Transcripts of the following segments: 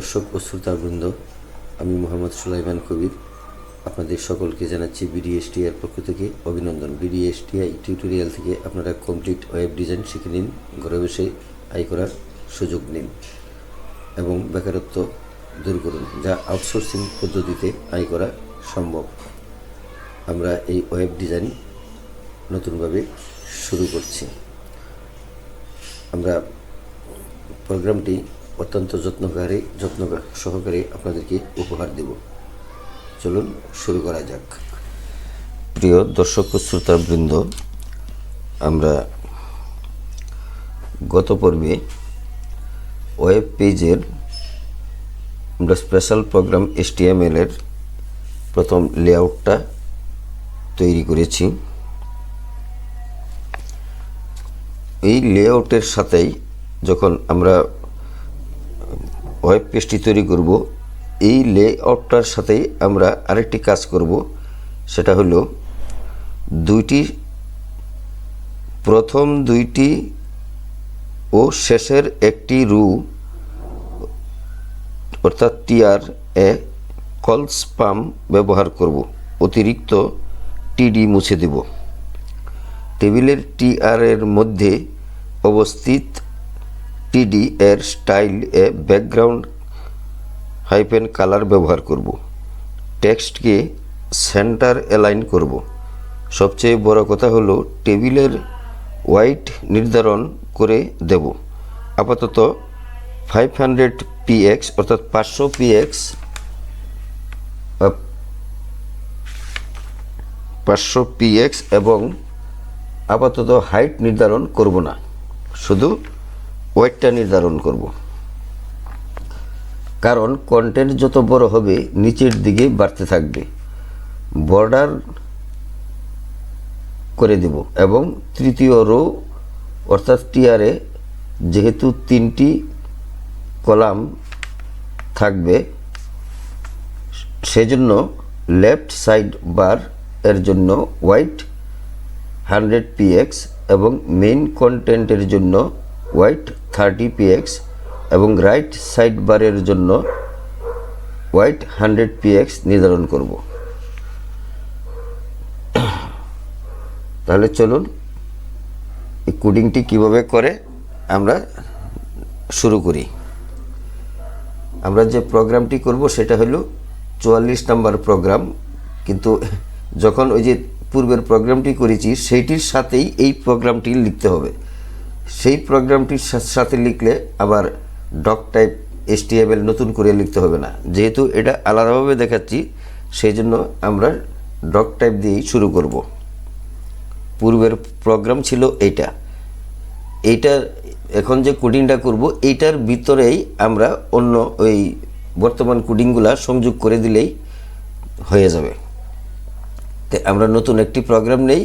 দর্শক ও শ্রোতাবৃন্দ, আমি মোহাম্মদ সুলাইমান কবির আপনাদের সকলকে জানাচ্ছি বিডিএসটিআই পক্ষ থেকে অভিনন্দন। বিডিএসটিআই টিউটোরিয়াল থেকে আপনারা কমপ্লিট ওয়েব ডিজাইন শিখে নিন, ঘরে বসে আয় করার সুযোগ নিন এবং বেকারত্ব দূর করুন, যা আউটসোর্সিং পদ্ধতিতে আয় করা সম্ভব। আমরা এই ওয়েব ডিজাইন নতুনভাবে শুরু করছি। আমরা প্রোগ্রামটি অত্যন্ত যত্ন সহকারে আপনাদেরকে উপহার দেব। চলুন শুরু করা যাক। প্রিয় দর্শক ও শ্রোতাবৃন্দ, আমরা গত পর্বে ওয়েব পেজের আমরা স্পেশাল প্রোগ্রাম HTML এর প্রথম লেআউটটা তৈরি করেছি। এই লেআউটের সাথেই যখন আমরা ওয়েব পেজটি তৈরি করব, এই লেআউটটার সাথেই আমরা আরেকটি কাজ করব, সেটা হলো প্রথম দুইটি ও শেষের একটি রু অর্থাৎ টিআর এ কল স্প্যাম ব্যবহার করব। অতিরিক্ত টিডি মুছে দেব। টেবিলের টিআর এর মধ্যে অবস্থিত টিডি এর স্টাইল এ ব্যাকগ্রাউন্ড হাইফেন কালার ব্যবহার করব। টেক্সটকে সেন্টার অ্যালাইন করব। সবচেয়ে বড় কথা হলো টেবিলের ওয়াইট নির্ধারণ করে দেব। আপাতত 500 px অর্থাৎ 500 px 500 px এবং আপাতত হাইট নির্ধারণ করব না, শুধু ওয়েটটা নির্ধারণ করব। কারণ কন্টেন্ট যত বড় হবে নিচের দিকে বাড়তে থাকবে। বর্ডার করে দেব এবং তৃতীয় রো অর্থাৎ টিআরে যেহেতু 3টি কলাম থাকবে, সেজন্য লেফট সাইড বার এর জন্য হোয়াইট 100 px এবং মেইন কন্টেন্টের জন্য হোয়াইট 30 px এবং রাইট সাইড বারের জন্য হোয়াইট 100 px নির্ধারণ করব। তাহলে চলুন এই কোডিংটি কিভাবে করে আমরা শুরু করি। আমরা যে প্রোগ্রামটি করব সেটা হলো 44 নম্বর প্রোগ্রাম, কিন্তু যখন ওই যে পূর্বের প্রোগ্রামটি করেছি সেইটির সাথেই এই প্রোগ্রামটি লিখতে হবে। সেই প্রোগ্রামটির সাথে লিখলে আবার ডক টাইপ HTML নতুন করে লিখতে হবে না। যেহেতু এটা আলাদাভাবে দেখাচ্ছি, সেই জন্য আমরা ডক টাইপ দিয়েই শুরু করব। পূর্বের প্রোগ্রাম ছিল এইটা এখন যে কোডিংটা করব এইটার ভিতরেই আমরা অন্য ওই বর্তমান কোডিংগুলা সংযোগ করে দিলেই হয়ে যাবে। তো আমরা নতুন একটি প্রোগ্রাম নেই,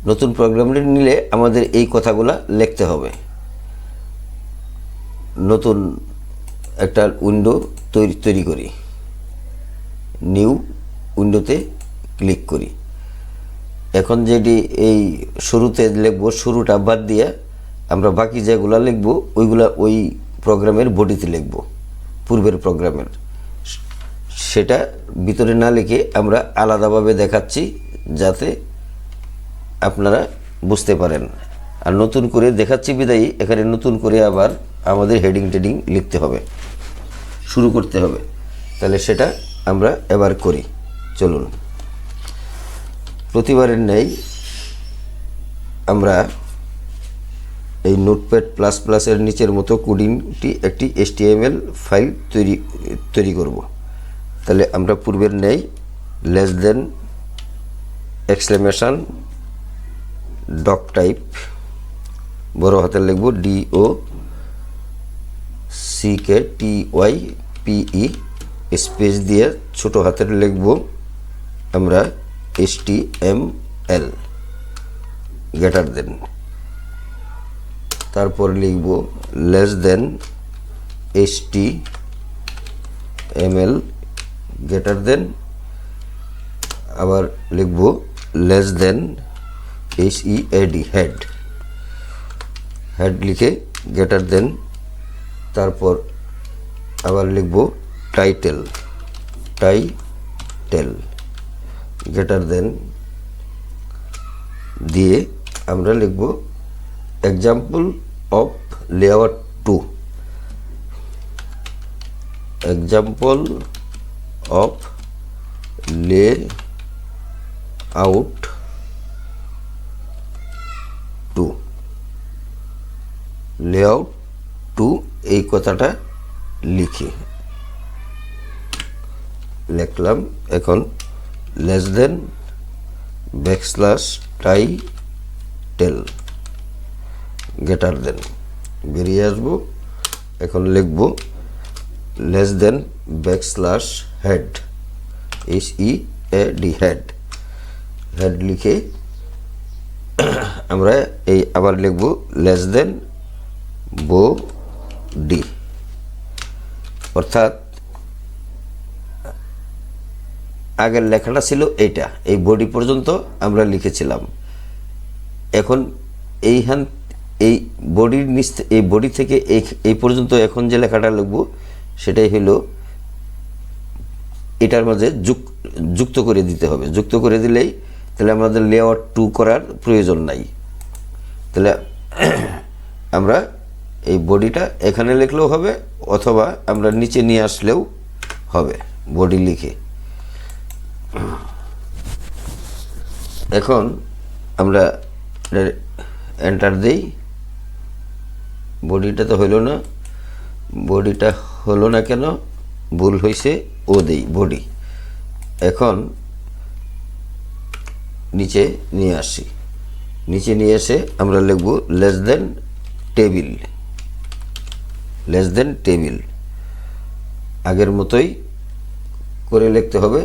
নতুন প্রোগ্রামটি নিলে আমাদের এই কথাগুলা লিখতে হবে। নতুন একটা উইন্ডো তৈরি করি, নিউ উইন্ডোতে ক্লিক করি। এখন যেটি এই শুরুতে লিখব, শুরুটা বাদ দিয়ে আমরা বাকি যেগুলা লিখব ওইগুলা ওই প্রোগ্রামের বডিতে লিখব, পূর্বের প্রোগ্রামের। সেটা ভিতরে না লিখে আমরা আলাদাভাবে দেখাচ্ছি যাতে আপনারা বুঝতে পারেন। আর নতুন করে দেখাচ্ছি বিদায়ী এখানে নতুন করে আবার আমাদের হেডিং টেডিং লিখতে হবে, শুরু করতে হবে। তাহলে সেটা আমরা এবার করি। চলুন প্রতিবারের ন্যায় আমরা এই নোটপ্যাড প্লাস প্লাসের নিচের মতো কোডিংটি একটি HTML ফাইল তৈরি করব। তাহলে আমরা পূর্বের ন্যায় less than exclamation doc type বড় হাতের লিখব, DOCKTYPE স্পেস দিয়ে ছোট হাতের লিখব আমরা HTML গ্রেটার দেন, তারপর লিখব লেস দেন HTML গ্রেটার দেন, আবার লিখব লেস দেন HEAD হেড লিখে গ্রেটার দেন, তারপর আবার লিখব টাইটেল গ্রেটার দেন দিয়ে আমরা লিখব example of layout 2, example of layout 2, layout 2 এই কথাটা লিখি লিখলাম। এখন less than backslash title greater than বেরিয়ে আসবো। এখন লিখব less than backslash head HEAD head লিখে আমরা এই আবার লিখব লেস দেন বডি, অর্থাৎ আগের লেখাটা ছিল এইটা, এই বডি পর্যন্ত আমরা লিখেছিলাম। এখন এই বডির নিচ এই বডি থেকে এই পর্যন্ত এখন যে লেখাটা লিখব সেটাই হলো এটার মাঝে যুক্ত করে দিতে হবে। যুক্ত করে দিলেই তাহলে আমাদের লেআউট 2 করার প্রয়োজন নাই। তাহলে আমরা এই বডিটা এখানে লিখলেও হবে অথবা আমরা নিচে নিয়ে আসলেও হবে বডি লিখে। এখন আমরা এন্টার দেই। বডিটা তো হলো না, বডিটা হলো না কেন, ভুল হয়েছে, ও দেই বডি। এখন নিচে নিয়ে আসি, নিচে নিয়ে এসে আমরা লিখব লেস দেন টেবিল, লেস দেন টেবিল আগের মতোই করে লিখতে হবে।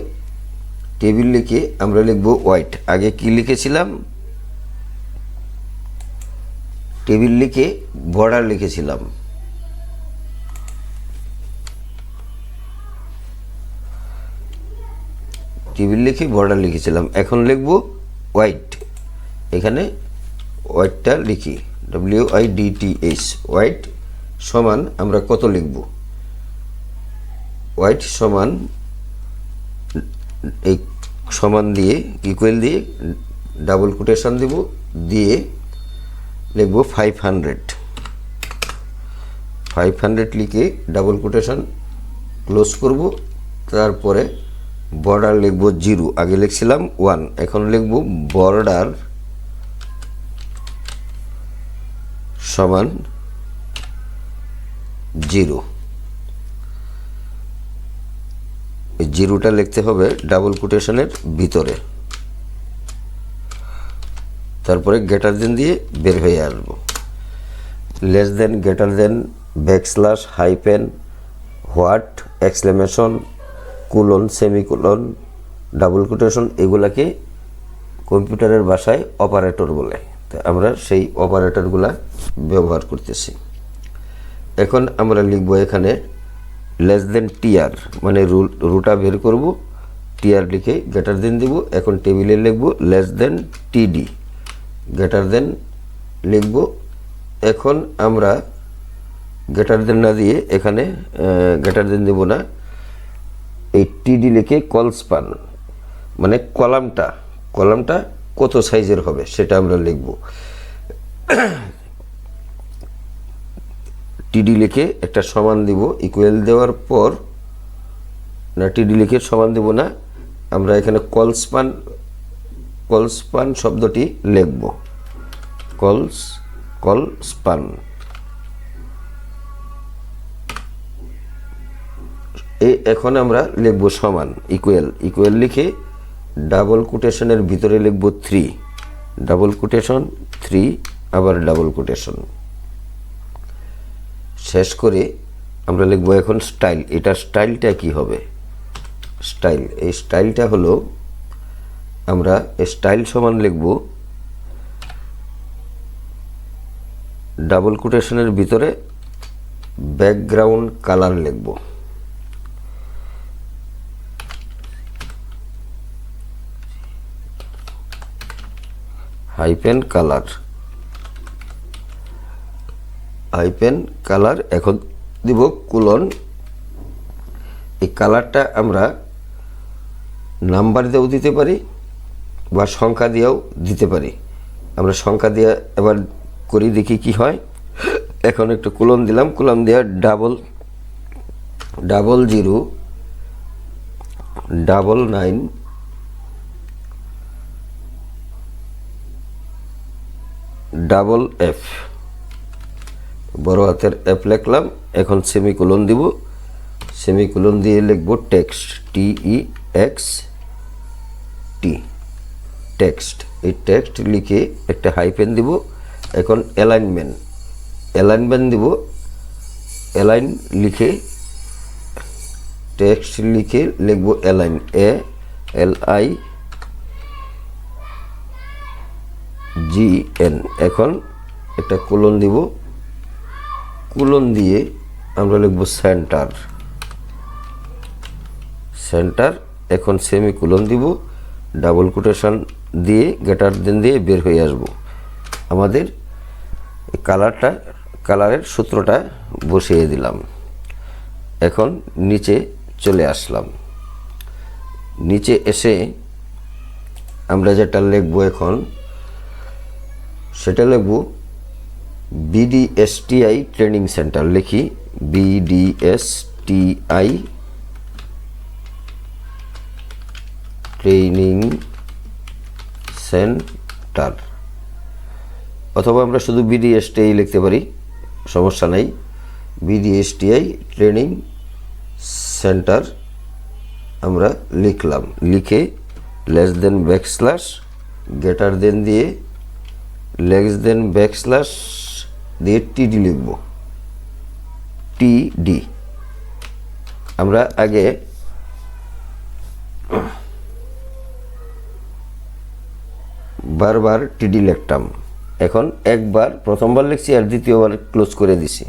টেবিল লিখে আমরা লিখব হোয়াইট, আগে কি লিখেছিলাম, টেবিল লিখে বর্ডার লিখেছিলাম। টেবিল লিখে বর্ডার লিখেছিলাম, এখন লিখব হোয়াইট। এখানে হোয়াইটটা লিখি WIDTH, হোয়াইট সমান আমরা কত লিখব, হোয়াইট সমান এই সমান দিয়ে ইকুয়াল দিয়ে ডাবল কোটেশন দেব, দিয়ে লিখব 500 লিখে ডাবল কোটেশন ক্লোজ করব। তারপরে বর্ডার লিখব 0, আগে লিখছিলাম 1, এখন লিখব বর্ডার সমান 0। এই 0টা লিখতে হবে ডাবল কোটেশনের ভিতরে। তারপরে গ্রেটার দেন দিয়ে বের হয়ে আসবো। Less than, greater than, backslash, hyphen, what, exclamation, colon, semicolon, double quotation, এগুলাকে কম্পিউটারের ভাষায় অপারেটর বলে। তো আমরা সেই অপারেটরগুলা ব্যবহার করতেছি। এখন আমরা লিখব এখানে লেস দেন টিআর, মানে রুটা বের করব, টিআর লিখে গ্রেটার দেন দেব। এখন টেবিলে লিখব লেস দেন টিডি, গ্রেটার দেন লিখব। এখন আমরা গ্রেটার দেন না দিয়ে এখানে গ্রেটার দেন দেব না, এই টিডি লিখে কলস্পান, মানে কলামটা কত সাইজের হবে সেটা আমরা লিখব। টিডি লিখে একটা সমান দিব, ইকুয়াল দেওয়ার পর না, টিডি লিখে সমান দিব না, আমরা এখানে কলস্পান শব্দটি লিখব, কলস্পান। এখন আমরা লিখব সমান, ইকুয়াল লিখে ডাবল কোটেশনের ভিতরে লিখব 3, ডাবল কোটেশন 3, আবার ডাবল কোটেশন। শেষ করে আমরা লিখব এখন স্টাইল। এটার স্টাইলটা কি হবে, স্টাইল, এই স্টাইলটা হলো আমরা স্টাইল সমান লিখব ডাবল কোটেশনের ভিতরে ব্যাকগ্রাউন্ড কালার লিখব, হাইপেন কালার, এখন দিব কোলন এই কালারটা আমরা নাম্বার দিয়েও দিতে পারি বা সংখ্যা দিয়েও দিতে পারি। আমরা সংখ্যা দিয়ে এবার করি, দেখি কি হয়। এখন একটু কোলন দিলাম, কোলন দিয়ে 0099FF বড় হাতের F লিখলাম। এখন সেমিকোলন দিব, সেমিকোলন দিয়ে লিখব টেক্সট, TEXT টেক্সট। এই টেক্সট লিখে একটা হাইফেন দিব। এখন অ্যালাইনমেন্ট দিব, অ্যালাইন লিখে টেক্সট লিখে লিখব অ্যালাইন, ALIGN। এখন একটা কোলন দিব, কোলন দিয়ে আমরা লিখব সেন্টার। এখন সেমিকোলন দিব, ডাবল কোটেশন দিয়ে গ্রেটার দেন দিয়ে বের হয়ে আসব। আমাদের কালারের সূত্রটা বসিয়ে দিলাম। এখন নিচে চলে আসলাম। নিচে এসে আমরা যেটা লিখব এখন সেটা লিখব BDSTI ট্রেনিং সেন্টার। লিখি BDSTI ট্রেনিং সেন্টার, অথবা আমরা শুধু BDSTI লিখতে পারি, সমস্যা নাই। BDSTI ট্রেনিং সেন্টার আমরা লিখলাম। লিখে less than backslash greater than দিয়ে লেস দেন ব্যাকস্ল্যাশ দিয়ে TD লিখব, TD। আমরা আগে বারবার TD লিখতাম, এখন একবার প্রথমবার লিখছি আর দ্বিতীয়বার ক্লোজ করে দিছি,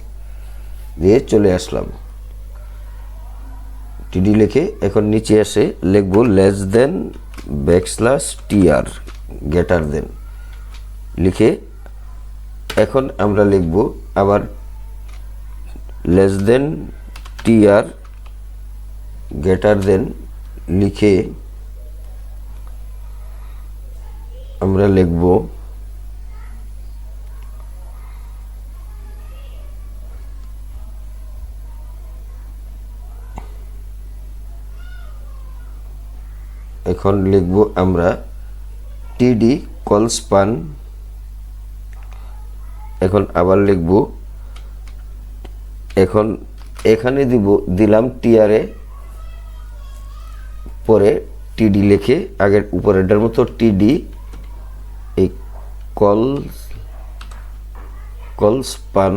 দিয়ে চলে আসলাম। TD লিখে এখন নিচে এসে লিখব less than backslash TR greater than. লিখে এখন আমরা লিখব আবার less than TR greater than. লিখে আমরা লিখব এখন লিখব আমরা TD কল স্পান। এখন আবার লিখব, এখন এখানে দিলাম TR এ, পরে TD লিখে আগের উপরেরটার মতো TD এই call span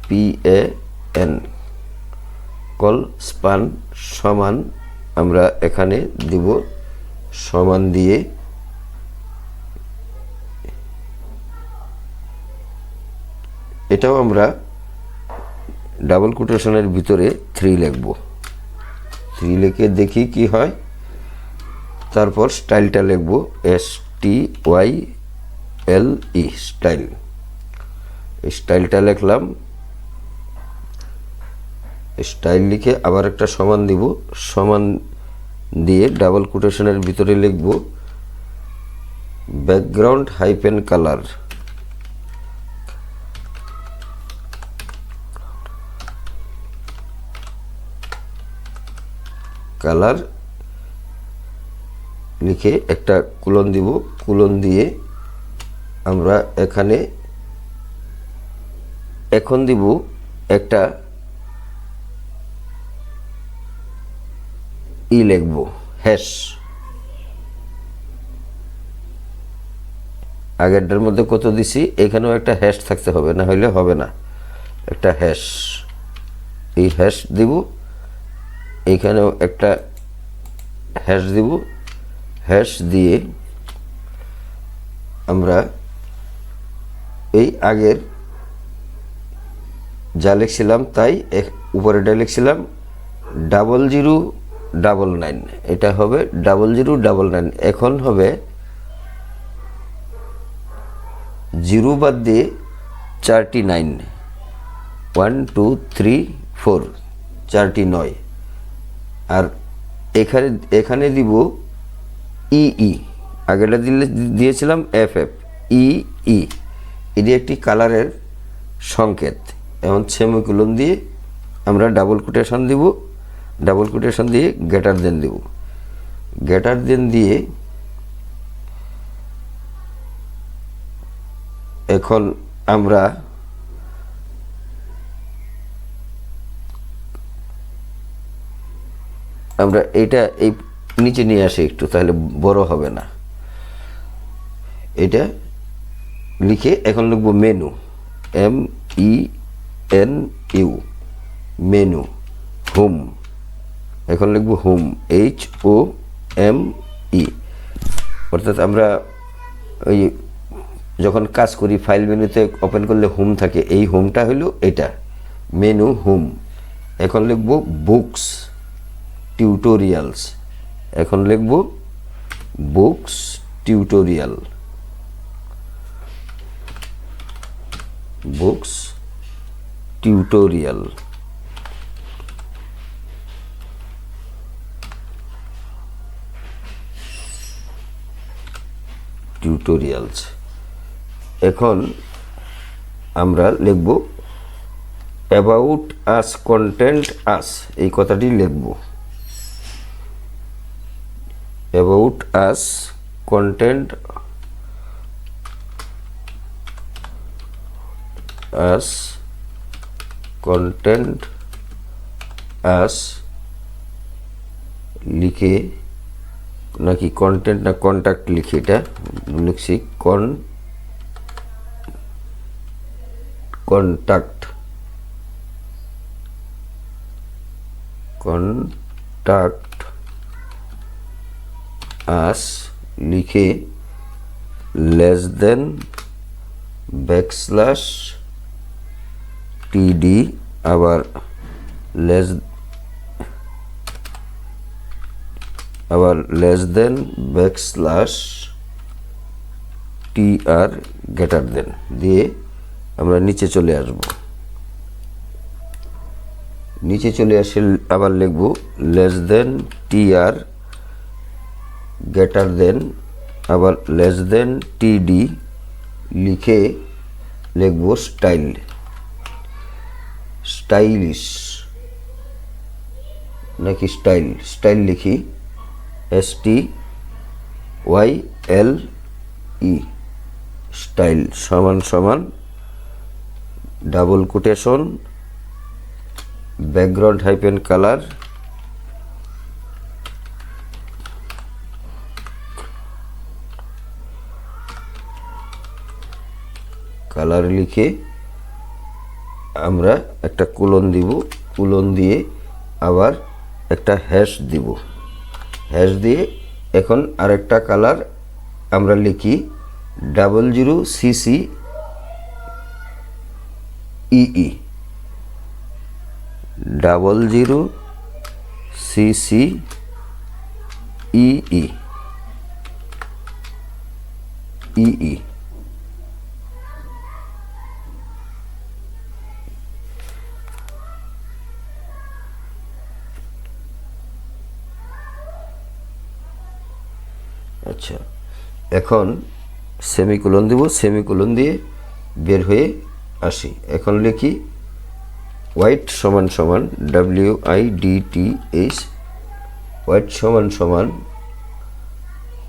PAN call span সমান আমরা এখানে দিব, সমান দিয়ে এটাও আমরা ডাবল কোটেশনের ভিতরে 3 লিখব। 3 লিখে দেখি কি হয়। তারপর স্টাইলটা লিখব STYLE স্টাইল। এই স্টাইলটা লিখলাম। স্টাইল লিখে আবার একটা সমান দিব, সমান দিয়ে ডাবল কোটেশনের ভিতরে লিখব ব্যাকগ্রাউন্ড হাইফেন কালার। কালার লিখে একটা কোলন দিব, কোলন দিয়ে আমরা এখানে এখন দিব একটা লিখব হ্যাশ। আগেরটার মধ্যে কত দিছি, এখানেও একটা হ্যাশ থাকতে হবে, না হলে হবে না। একটা হ্যাশ, এই হ্যাশ দিব, এখানেও একটা হ্যাশ দিব। হ্যাশ দিয়ে আমরা এই আগের যা লিখছিলাম তাই উপরেটা লিখছিলাম 0099, এটা হবে 0099। এখন হবে 0 বাদ দিয়ে 4টি 9, 1 2 3 4, 4টি 9, আর এখানে এখানে দিব ই, আগেটা দিয়েছিলাম FF, ই, এটি একটি কালারের সংকেত। এখন সেমিকোলন দিয়ে আমরা ডাবল কোটেশন দিব, ডাবল কোটেশন দিয়ে গ্রেটার দেন দিব, গ্রেটার দেন দিয়ে এখন আমরা এটা এই নিচে নিয়ে আসি একটু, তাহলে বড় হবে না। এটা লিখে এখন লিখব মেনু, MENU, মেনু, হোম, এখন লিখব হোম, HOME, অর্থাৎ আমরা ওই যখন কাজ করি ফাইল মেনুতে ওপেন করলে হোম থাকে, এই হোমটা হলো এটা, মেনু হোম। এখন লিখব বুকস টিউটোরিয়ালস, এখন লিখব books tutorial, books tutorial, tutorials. এখন আমরা লিখব অ্যাবাউট আস, কন্টেন্ট আস, এই কথাটি লিখব, about us, content us, content us লিখে, নাকি কন্টেন্ট না কন্ট্যাক্ট লিখে, এটা লিখছি কন্ট্যাক্ট, কন্ট্যাক্ট আস লিখে লেস দেন ব্যাকস্ল্যাশ TD, আবার less than backslash TR greater than দিয়ে আমরা নিচে চলে আসব। নিচে চলে আসে আবার লিখব লেস দেন TR গ্রেটার দেন, আবার লেস দেন TD লিখে লিখব স্টাইল, স্টাইলিশ নাকি স্টাইল, স্টাইল লিখি STYLE, স্টাইল সমান সমান double quotation background hyphen colour, colour লিখে আমরা একটা কোলন দিব, কোলন দিয়ে আবার একটা হ্যাশ দিব, হ্যাশ দিয়ে এখন আরেকটা কালার আমরা লিখি 00CCEE, 00CCEE, আচ্ছা। এখন সেমিকোলন দিব, সেমিকোলন দিয়ে বের হয়ে আসি। এখন লিখি হোয়াইট সমান সমান WIDTH, হোয়াইট সমান সমান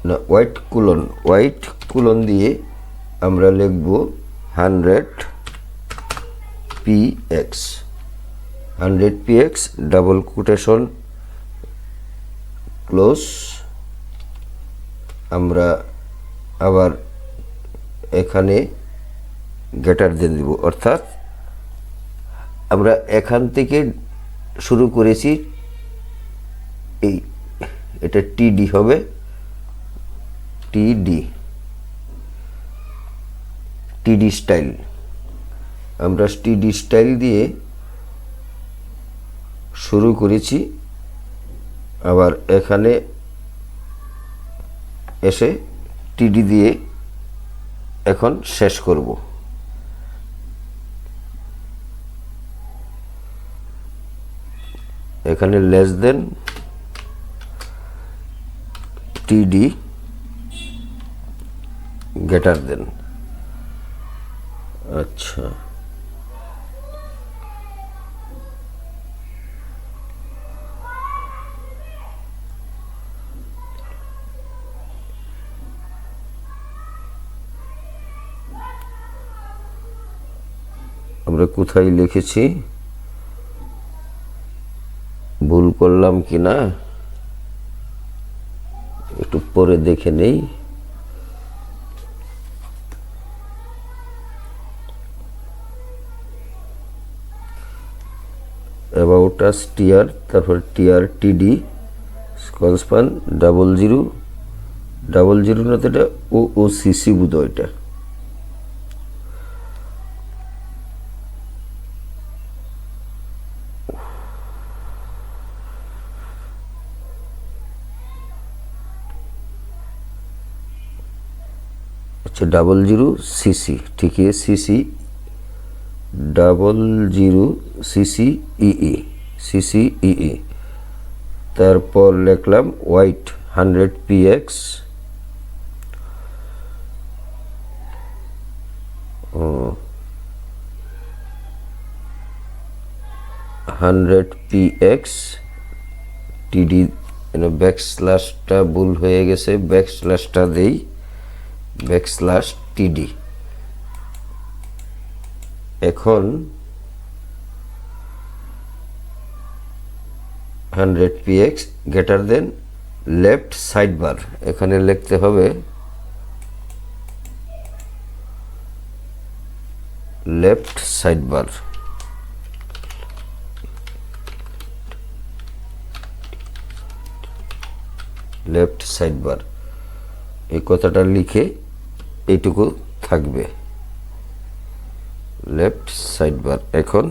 না হোয়াইট কোলন, হোয়াইট কোলন দিয়ে আমরা লিখব 100px, 100px double quotation close, আমরা আবার এখানে গ্রেটার দেন দিব, অর্থাৎ আমরা এখান থেকে শুরু করেছি, এই এটা TD হবে, TD স্টাইল, আমরা TD স্টাইল দিয়ে শুরু করেছি, আবার এখানে এসে TD দিয়ে এখন শেষ করব। এখানে লেস দেন টিডি গ্রেটার দেন। আচ্ছা, আমরা কোথায় লিখেছি, ভুল করলাম কিনা একটু পরে দেখে নেই। অ্যাবাউট আস টিআর, তারপর টিআর টিডি কনস্পান 00 না, তো এটা ও সিসি বুধ, এটা अच्छा 00 सीसी, ठीक है, सीसी 00 सीसी ई, তারপর লিখলাম হোয়াইট 100 px, 100 px টিডি, ব্যাকস্ল্যাশটা ভুল হয়ে গেছে, ব্যাকস্ল্যাশটা দেই, ব্যাকস্ল্যাশ টিডি। এখন 100 px greater than left side বার, এখানে লিখতে হবে লেফট সাইড বার, লেফট সাইড বার, এই কথাটা লিখে এইটুকু থাকবে লেফট সাইড বার। এখন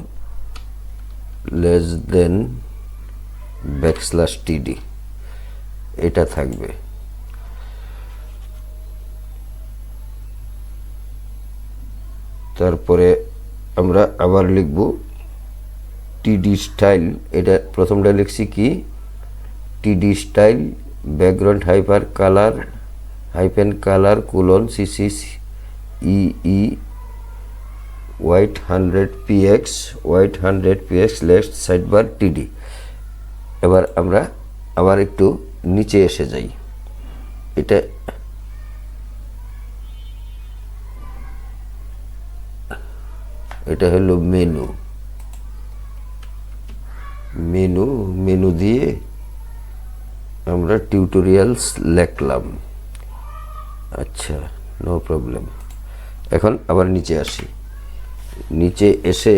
লেস দেন ব্যাকস্ল্যাশ টিডি, এটা থাকবে। তারপরে আমরা আবার লিখব টিডি স্টাইল, এটা প্রথমটা লিখছি কি, TD style background hyper colour hyphen colour colon CC E white 100 px left side bar TD. এবার আমরা আবার একটু নিচে এসে যাই, এটা হলো মেনু দিয়ে আমরা টিউটোরিয়ালস লিখলাম। আচ্ছা, নো প্রবলেম। এখন আবার নিচে আসি, নিচে এসে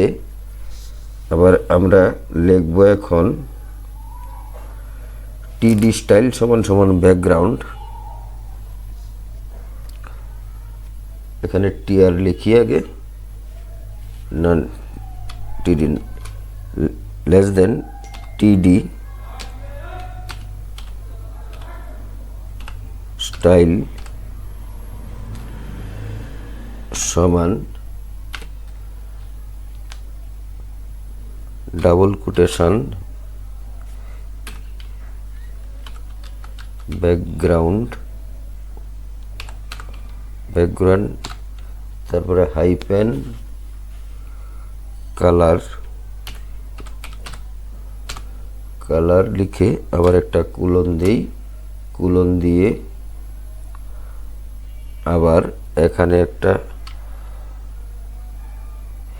আবার আমরা লিখব এখন টিডি স্টাইল সমান সমান ব্যাকগ্রাউন্ড, এখানে টিআর লিখি আগে, নন টিডি লেস দেন টিডি স্টাইল সমান ডাবল কোটেশন ব্যাকগ্রাউন্ড, তারপরে হাইপেন কালার লিখে আবার একটা কোলন দেই, কোলন দিয়ে আবার এখানে একটা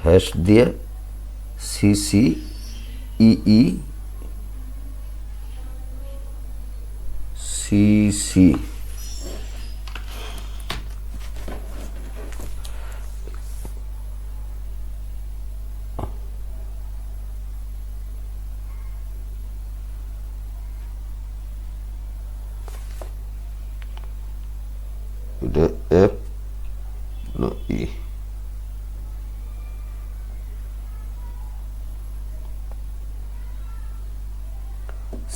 হ্যাশ দিয়ে সিসি সিসি এটা এফ নো ই,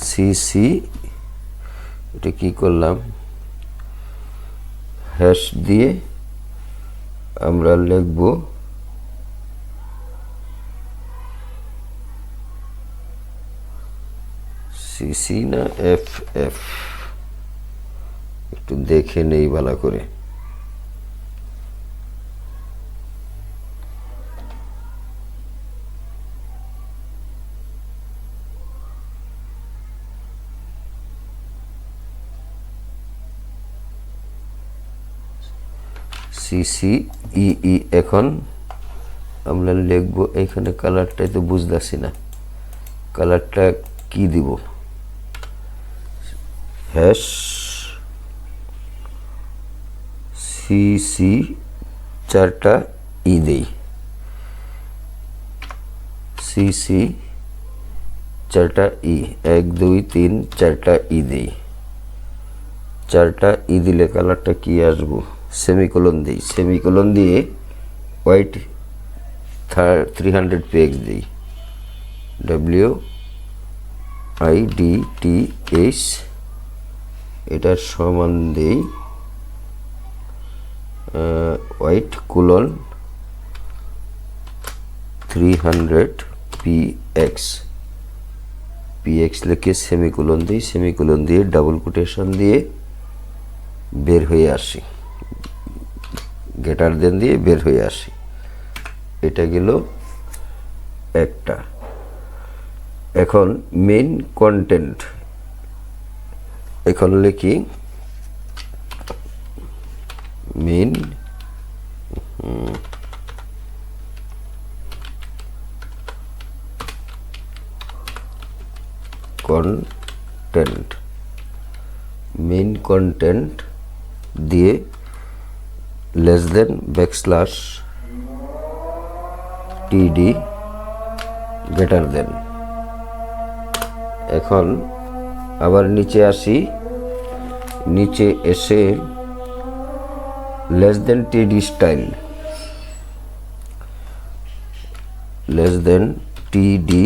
সিসি, এটা কি করলাম, হ্যাশ দিয়ে আমরা লিখব সিসি না এফ এফ, একটু দেখে নেই ভালো করে। সিসি ই, এখন আমরা লিখবো এখানে, কালারটাই তো বুঝতেছি না, কালারটা কি দিব? হ্যাশ সিসি 4টা ই দেই, সিসি 4টা ই, 1 2 3 4টা ই দেই। 4টা ই দিলে কালারটা কি আসবো? সেমিকোলন দিই, সেমিকোলন দিয়ে হোয়াইট 300 px দিই, WIDTH, এটার সমান দিই হোয়াইট কোলন 300 px, লিখে সেমিকোলন দিই, সেমিকোলন দিয়ে ডাবল কোটেশন দিয়ে বের হয়ে আসি, গ্রেটার দেন দিয়ে বের হয়ে আসি। এটা গেল একটা। এখন মেইন কন্টেন্ট, এখন লিখি মেইন কন্টেন্ট, মেইন কন্টেন্ট দিয়ে less than backslash TD greater দেন। এখন আবার নিচে আসি, নিচে এসে লেস দেন টিডি স্টাইল, লেস দেন টিডি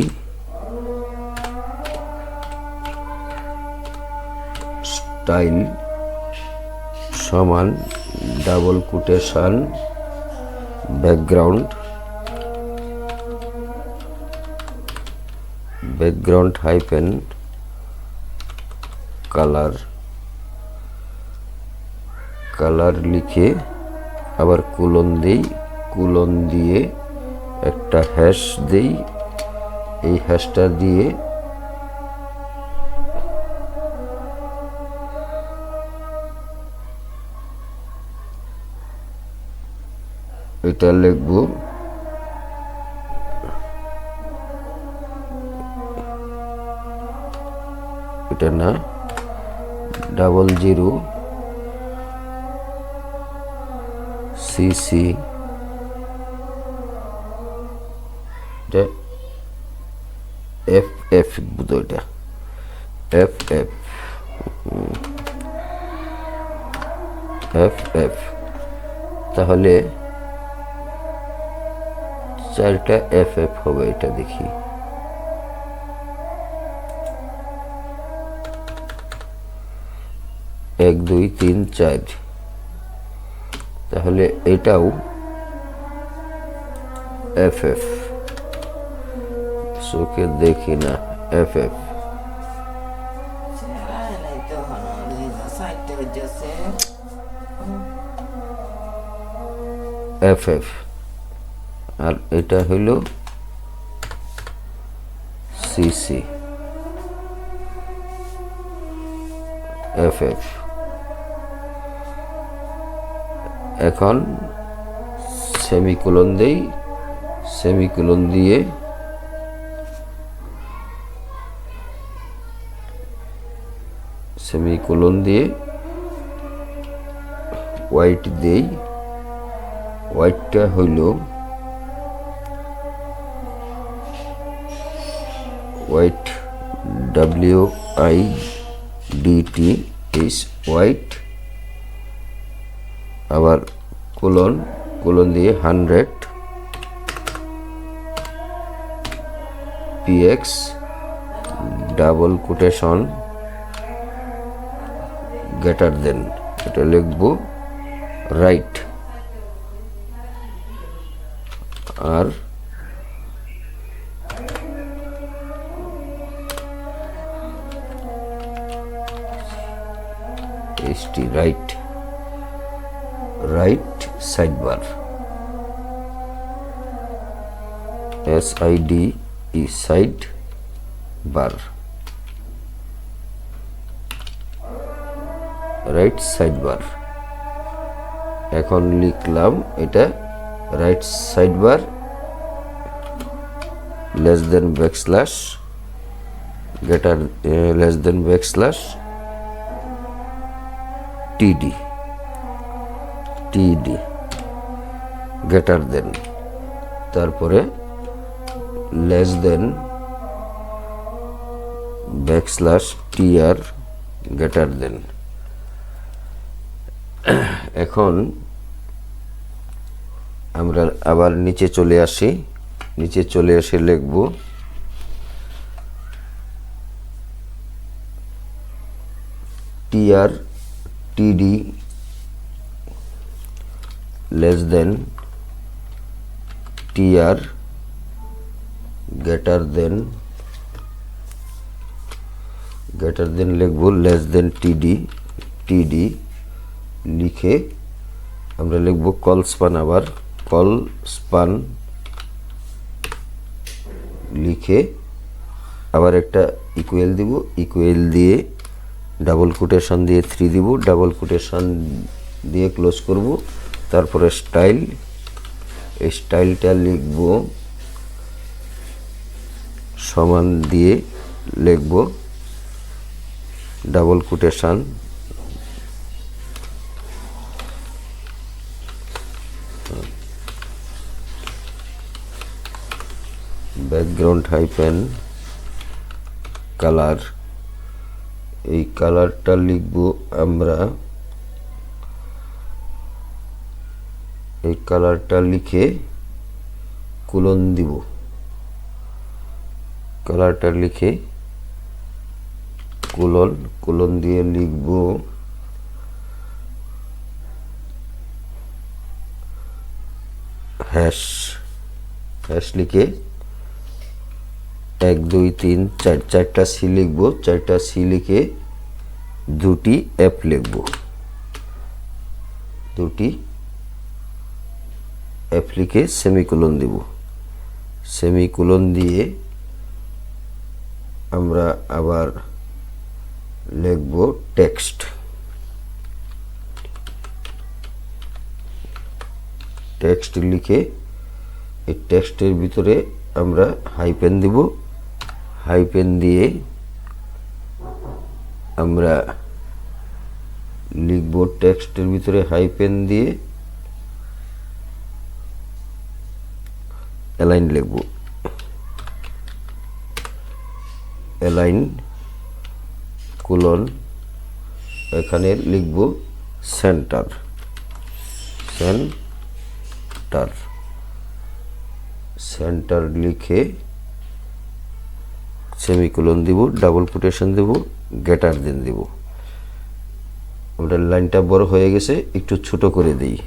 স্টাইল সমান double quotation background hyphen colour লিখে আবার কোলন দেই, কোলন দিয়ে একটা হ্যাশ দেই, এই হ্যাশটা দিয়ে এটা লিখব এটা না 00 সিসি, এটা এফ এফ বুঝো, এটা এফ এফ এফ এফ, তাহলে 4টা এফ এফ হবে। এটা দেখি, এক 2 3 4, তাহলে এটাও এফ এফ, চোখে দেখি না, এফ এফ এফ এফ, আর এটা হইল সিসি এফ এফ। এখন সেমিকোলন দেই, সেমিকোলন দিয়ে হোয়াইট দেই, হোয়াইটটা হইল হোয়াইট WIDTH হোয়াইট, আবার কোলন দিয়ে 100 px double quotation greater than, এটা লিখবো রাইট। আর st right sidebar side side bar right side bar. এখন লিখলাম এটা right side bar less than backslash greater less than backslash TD greater than, তারপরে less than backslash TR greater দেন। এখন আমরা আবার নিচে চলে আসি, নিচে চলে এসে লিখব TR TD less than TR greater than লিখব লেস দেন টিডি লিখে আমরা লিখব কল স্পান, আবার কল স্পান লিখে আবার একটা ইকুয়াল দিব, ইকুয়াল দিয়ে ডাবল কোটেশন দিয়ে 3 দিব, ডাবল কোটেশন দিয়ে ক্লোজ করব। তারপরে স্টাইল, এই স্টাইলটা লিখব সমান দিয়ে লিখব double quotation background hyphen colour, এই কালারটা লিখব আমরা, এই কালারটা লিখে কোলন দিব, কালারটা লিখে কোলন দিয়ে লিখব হ্যাশ লিখে 1 2 3 4 চারটা সি লিখব, চারটা সি লিখে 2টি এফ লিখব, 2টি এফ লিখে সেমিকোলন দিব, সেমিকোলন দিয়ে আমরা আবার লিখব টেক্সট, লিখে এই টেক্সটের ভিতরে আমরা হাইপেন দিব, হাইপেন দিয়ে আমরা লিখব টেক্সটের ভিতরে হাইপেন দিয়ে অ্যালাইন লিখব, অ্যালাইন কোলন এখানে লিখব সেন্টার লিখে সেমিকোলন দিব, ডাবল কোটেশন দেব, গ্রেটার দেন দেব। আমাদের লাইনটা বড় হয়ে গেছে, একটু ছোট করে দিই।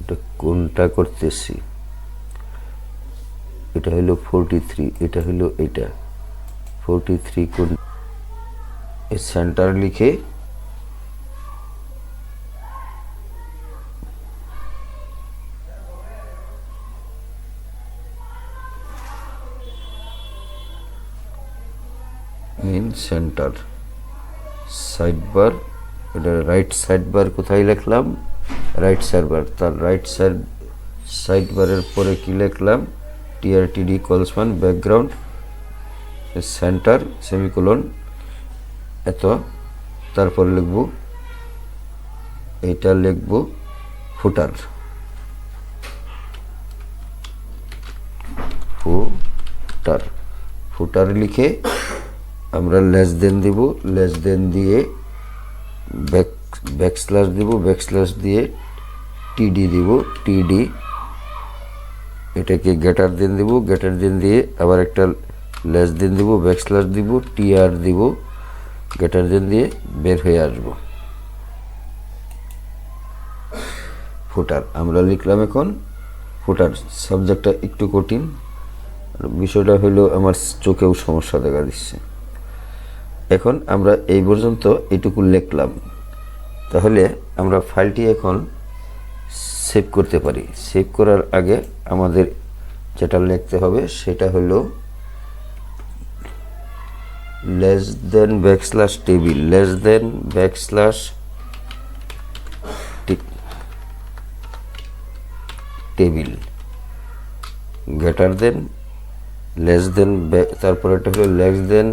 এটা কোনটা করতেছি, এটা হলো 43, এটা হলো এটা 43 কোন এই সেন্টার লিখে মেন সেন্টার সাইড বার, এটা রাইট সাইড বার কোথায় লিখলাম, রাইট সাইড বার, তার রাইট সাইড বারের পরে কি লিখলাম টিআরটিডি কলসমান ব্যাকগ্রাউন্ড সেন্টার সেমিকোলন এত, তারপর লিখব এইটা লিখব ফুটার, ফুটার লিখে আমরা লেস দেন দিব, লেস দেন দিয়ে ব্যাক ব্যাকস্ল্যাশ দিব, ব্যাকস্ল্যাশ দিয়ে টিডি দিব, টিডি এটাকে গ্রেটার দেন দিব, গ্রেটার দেন দিয়ে আবার একটা লেস দেন দিব, ব্যাকস্ল্যাশ দিব, টিআর দিব, গ্রেটার দেন দিয়ে বের হয়ে আসবো। ফুটার আমরা লিখলাম এখন ফুটার। সাবজেক্টটা একটু কঠিন, বিষয়টা হলো আমার চোখেও সমস্যা দেখা দিচ্ছে। এখন আমরা এই পর্যন্ত এটুকু লিখলাম, তাহলে আমরা ফাইলটি এখন সেভ করতে পারি। সেভ করার আগে আমাদের যেটা লিখতে হবে সেটা হলো less than backslash table, less than backslash table, greater than less than, তারপর এটা হলো less than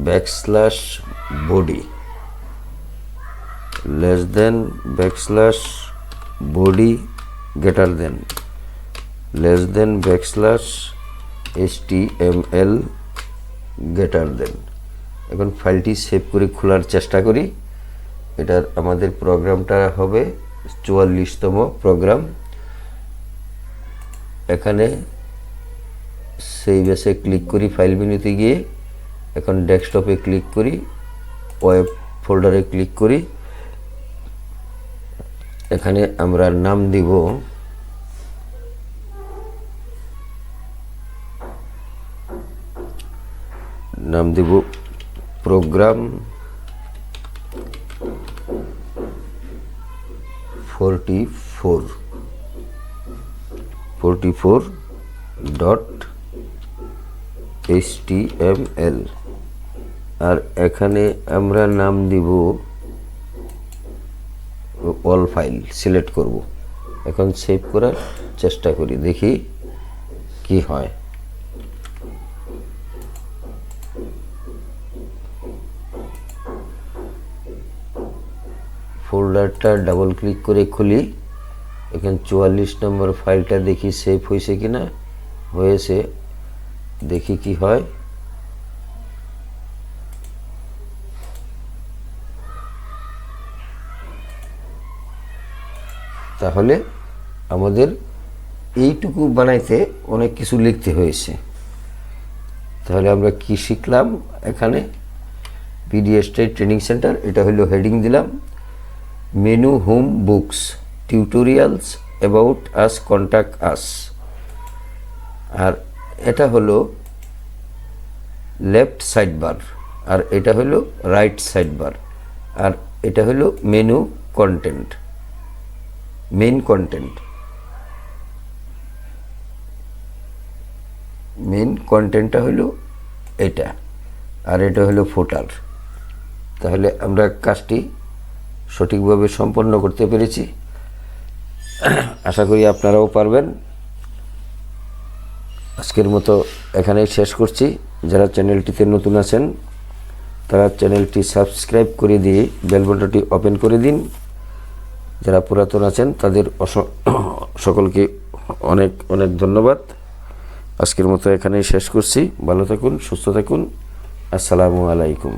backslash body, less than backslash body, greater than less than backslash HTML, greater than. এখন ফাইলটি সেভ করে খোলার চেষ্টা করি। এটার আমাদের প্রোগ্রামটা হবে 44তম প্রোগ্রাম। এখানে সেভ এসে ক্লিক করি, ফাইল মেনুতে গিয়ে এখন ডেস্কটপে ক্লিক করি, ওয়েব ফোল্ডারে ক্লিক করি। এখানে আমরা নাম দিব প্রোগ্রাম 44.html, আর এখানে আমরা নাম দিব অল ফাইল, সিলেক্ট করব। এখন সেভ করার চেষ্টা করি, দেখি কি হয়। ফোল্ডারটা ডাবল ক্লিক করে খুলি, এখানে 44 নম্বর ফাইলটা দেখি সেভ হয়েছে কিনা। হয়েছে, দেখি কি হয়। তাহলে আমাদের এইটুকু বানাইতে অনেক কিছু লিখতে হয়েছে। তাহলে আমরা কি শিখলাম এখানে? PDSTY ট্রেনিং সেন্টার, এটা হলো হেডিং দিলাম, menu home books tutorials about us contact us, আর এটা হলো লেফট সাইড বার, আর এটা হলো রাইট সাইড বার, আর এটা হলো menu content, main content. Main কন্টেন্টটা হলো এটা, আর এটা হলো ফুটার। তাহলে আমরা কাজটি সঠিকভাবে সম্পন্ন করতে পেরেছি। আশা করি আপনারাও পারবেন। আজকের মতো এখানেই শেষ করছি। যারা চ্যানেলটিতে নতুন আছেন তারা চ্যানেলটি সাবস্ক্রাইব করে দিয়ে বেল বাটনটি ওপেন করে দিন। যারা পুরাতন আছেন তাদের সকলকে অনেক অনেক ধন্যবাদ। আজকের মতো এখানেই শেষ করছি। ভালো থাকুন, সুস্থ থাকুন। আসসালামু আলাইকুম।